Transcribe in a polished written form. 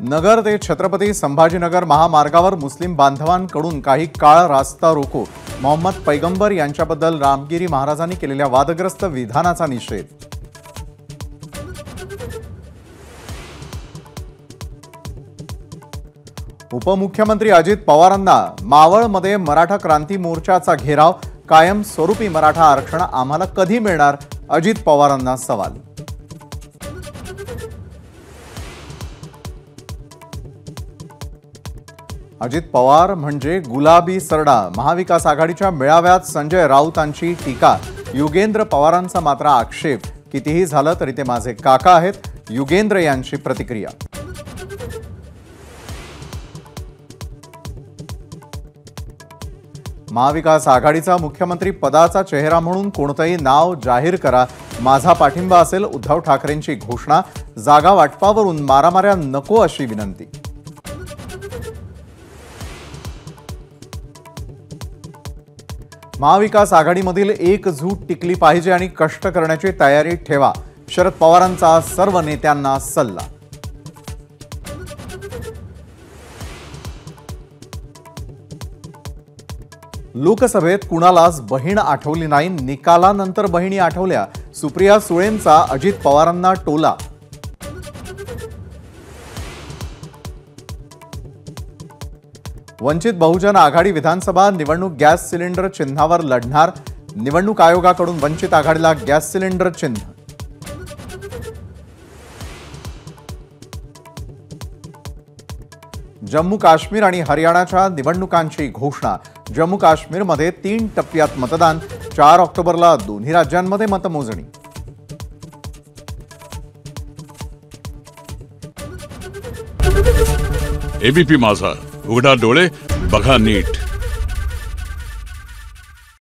नगर ते छत्रपती संभाजीनगर महामार्गावर मुस्लिम बांधवांकडून काही काळ रास्ता रोको, मोहम्मद पैगंबर यांच्याबद्दल रामगिरी महाराजांनी केलेल्या वादग्रस्त विधानाचा निषेध। उपमुख्यमंत्री अजित पवारांना मावळमध्ये मराठा क्रांती मोर्चाचा घेराव, कायम स्वरूपी मराठा आरक्षण आम्हाला कधी मिळणार, अजित पवारांना सवाल। अजित पवार म्हणजे गुलाबी सरडा, महाविकास आघाडीच्या मेळाव्यात संजय राऊतांची टीका, युगेंद्र पवारांचा मात्र आक्षेप, कितीही झालं तरी ते माझे काका आहेत, युगेंद्र यांची प्रतिक्रिया। महाविकास आघाडीचा मुख्यमंत्री पदाचा चेहरा म्हणून कोणतेही नाव जाहीर करा, माझा पाठिंबा असेल, उद्धव ठाकरेंची घोषणा, जागा वाटपावरून मारामाऱ्या नको अशी विनंती। महाविकास आघाडीमधील एकजूट टिकली पाहिजे आणि कष्ट करण्याची तयारी ठेवा, शरद पवारांचा सर्व नेत्यांना सल्ला। लोकसभेत कुणालाच बहीण आठवली नाही, निकालानंतर बहिणी आठवल्या, सुप्रिया सुळेंचा अजित पवारांना टोला। वंचित बहुजन आघाडी विधानसभा निवडणूक गॅस सिलेंडर चिन्हावर लढणार, निवडणूक आयोगाकडून वंचित आघाडीला गॅस सिलेंडर चिन्ह। जम्मू काश्मीर आणि हरियाणाच्या निवडणुकांची घोषणा, जम्मू काश्मीरमध्ये 3 टप्प्यात मतदान, 4 ऑक्टोबरला दोन्ही राज्यांमध्ये मतमोजणी। एबीपी माझा, उघडा डोळे बघा नीट।